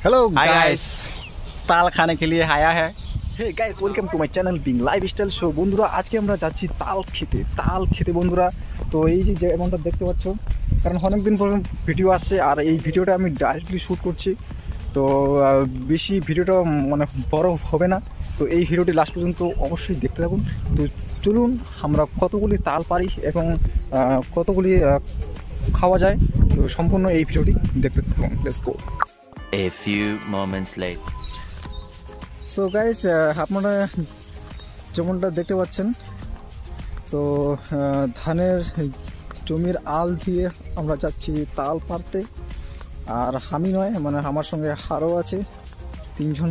Hello guys, ताल खाने के लिए आया है। Hey guys, welcome to my channel being lifestyle show. বন্ধুরা, আজকে আমরা যাচ্ছি তাল খেতে বন্ধুরা। তো এই যে যেমনটা দেখতে পাচ্ছ, কারণ অনেকদিন পর ভিডিও আসছে আর এই ভিডিওটা আমি ডাইরেক্টলি শ্যুট করছি, তো বেশি ভিডিওটা মানে বড় হবে না। তো এই ভিডিওটি লাস্ট পর্যন্ত অবশ্যই দেখতে থাকুন। তো চলুন আমরা কতগুলি তাল পারি এবং কতগুলি খাওয়া যায়, তো সম্পূর্ণ এই ভিডিওটি দেখতে থাকুন। Let's go. A few moments later. So guys, আপনারা যেমনটা দেখতে পাচ্ছেন, তো ধানের জমির আল দিয়ে আমরা যাচ্ছি তাল পারতে। আর আমি নয়, মানে আমার সঙ্গে আরও আছে 3 জন।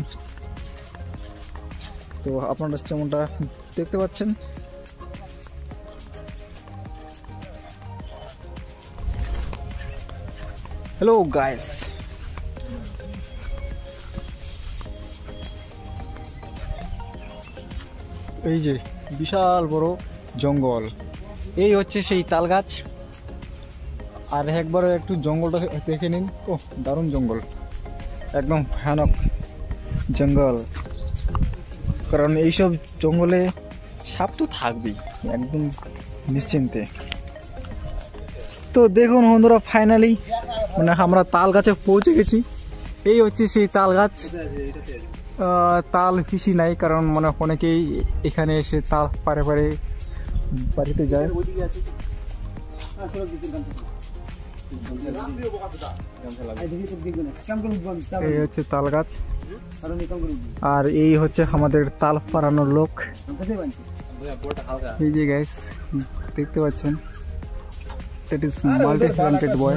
তো আপনারা যেমনটা দেখতে পাচ্ছেন, হ্যালো গাইস, এই যে বিশাল বড় জঙ্গল, এই হচ্ছে সেই তাল গাছ। আর একবার একটু জঙ্গলটা দেখে নিন। ও দারুণ জঙ্গল, একদম ভয়ানক জঙ্গল। কারণ এইসব জঙ্গলে সাপ তো থাকবেই, একদম নিশ্চিন্তে। তো দেখুন বন্ধুরা, ফাইনালি মানে আমরা তাল গাছে পৌঁছে গেছি। এই হচ্ছে সেই তাল গাছ। তাল বেশি নাই, কারণ মানে অনেকেই এখানে এসে তাল পারে বাড়িতে যায়। এই হচ্ছে তাল গাছ, আর এই হচ্ছে আমাদের তাল পাড়ানোর লোক। এই যে গাইস দেখতে পাচ্ছেন, that is multi-talented boy।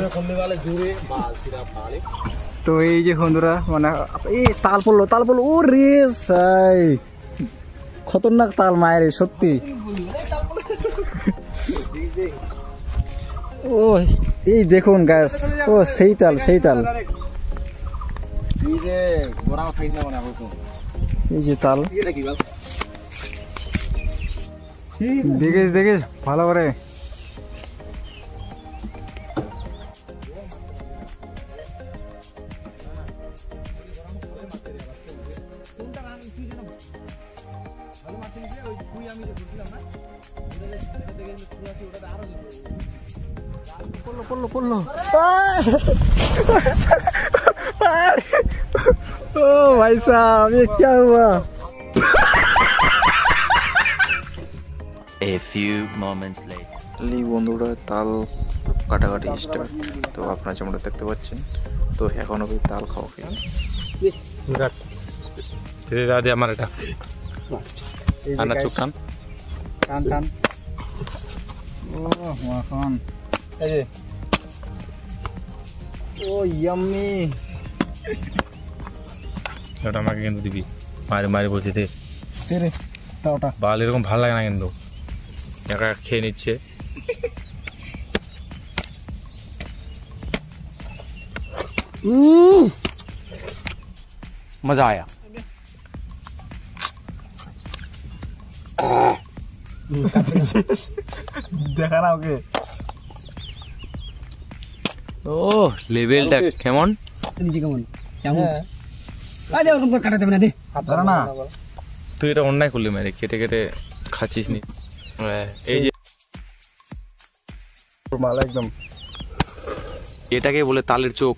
তো এই যে বন্ধুরা, মানে এই তাল পড়লো ও রে সাই, খতরনাক তাল মায়ের সত্যি। ও এই দেখুন গাছ, ও সেই তাল এই যে তাল দেখিস ভালো করে। পড়লো ও ভাই সাহেব, ये क्या हुआ? A few moments later. বন্ধুরা, তাল কাটাকাটি স্টার্ট। তো আপনারা যেমনটা দেখতে পাচ্ছেন, তো এখন অবধি তাল খাওয়া আমার এটা চোখ কান ও মাখন, ও ইয়াম্মি। ওটা আমাকে কিন্তু দিবি, মারি বলছি দে রে তাওটা। বাল এরকম ভালো লাগে না, কিন্তু একা খেয়ে নিচ্ছে। मजा आया। দেখা না ওকে। ও লেভেলটা কেমন? তুই এটা অন্যায় করলি, মেরে কেটে খাচ্ছিস নি। এই যে মালা একদম, এটাকে বলে তালের চোখ।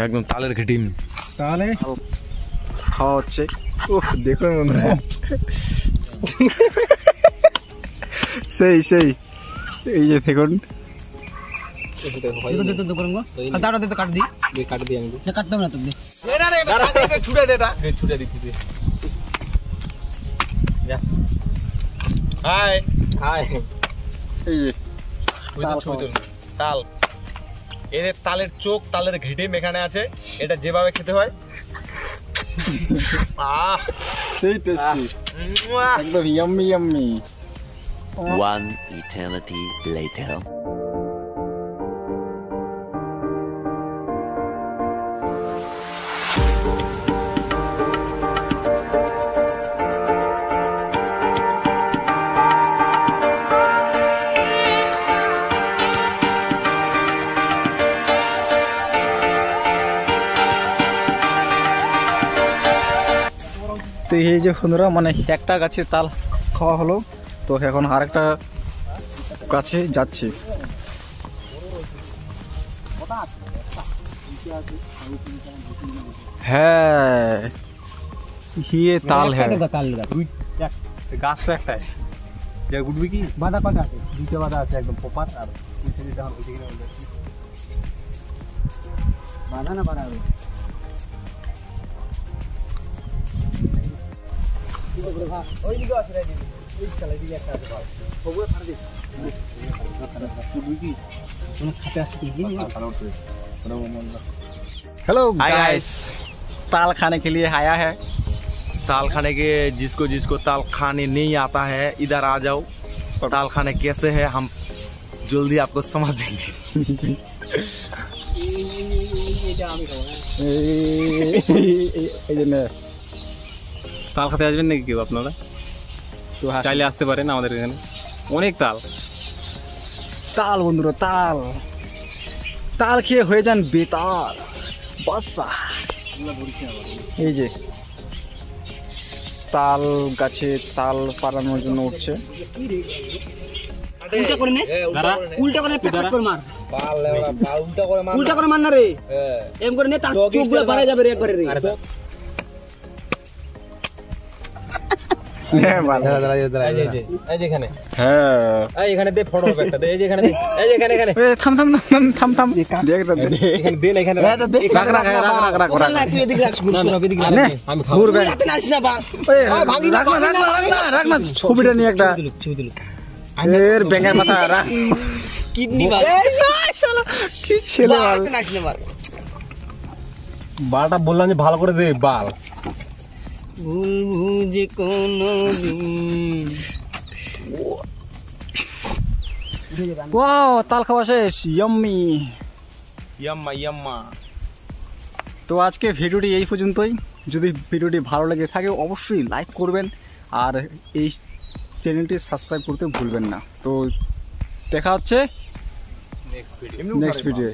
একদম তালের ঘিটিম। তাহলে খাওয়া হচ্ছে। দেখুন বন্ধুরা, সেই এই যে দেখুন, তাল, এর তালের চোখ, তালের ঘিটিম এখানে আছে। এটা যেভাবে খেতে হয়, সেই টেস্টি, একদম ইয়াম্মি। One eternity later. তো এই যে বন্ধুরা মানে একটা গাছে তাল খাওয়া হলো, তো এখন আরেকটা গাছে যাচ্ছি। হ্যাঁ ये ताल है। গাছ তো একটাই, যে উঠবি কি বাঁধা কটা আছে, দুটো বাঁধা আছে একদম প্রপার। আর উঠে দিতে হবে ঠিক আছে, বাঁধা না বাঁধা ওই দিকে আছে রে, ওই চালাই দিকে একটা আছে ভাই, ওগুলো ছাড় দে। উঠবি কি কোনো খাতে আসছে কি ভালো উঠবে ওটা মন না। हेलो Hi गाइस, ताल खाने के लिए आया है। ताल खाने के जिसको जिसको ताल खाने नहीं आता है इधर आ जाओ। ताल खाने कैसे है हम जल्दी आपको समझ देंगे। এই জন্য তাল খেতে আসবেন নাকি কেউ আপনারা? তো চাইলে আসতে পারেন আমাদের এখানে, অনেক তাল। তাল বন্ধুরা, তাল তাল খেয়ে হয়ে যান বেতাল বাদশা। এই যে তাল গাছে তাল পাড়ানোর জন্য উঠছে। উল্টা করে নে, উল্টা করে পেছাত করে মার, পাল লেওড়া পাল উল্টা করে মার, উল্টা করে মার না রে। এম করে নে, তার চোখগুলো বাড়া যাবে রে একবারে রে। এই যে এখানে, হ্যাঁ এই এখানে দে ফটো হবে একটা দে, এই যে এখানে দে, এই যে এখানে এখানে থাম থাম থাম থাম থাম দেখ এখানে দে না, এখানে রাখ রাখ না, তুই এদিকে রাখ, শুন এদিকে রাখ, আমি খাবো। ঘুরবে হাতে নাস না বা, ভাগি না, রাখ না ছবিটা নিয়ে একটা ছবি তুলুক এর ব্যাঙের মাথা রাখ। কিডনি বা, কি ছেলে বাল। হাতে নাস না মার, বালটা বললাম যে ভালো করে দে বাল। ভুলবো যে কোনদিন। ওয়াও, তাল খাওয়া শেষ, ইয়াম্মি। यम्मा यम्मा। তো আজকে ভিডিওটি এই পর্যন্তই। যদি ভিডিওটি ভালো লেগে থাকে অবশ্যই লাইক করবেন আর এই চ্যানেলটি সাবস্ক্রাইব করতে ভুলবেন না। তো দেখা হচ্ছে নেক্সট ভিডিও।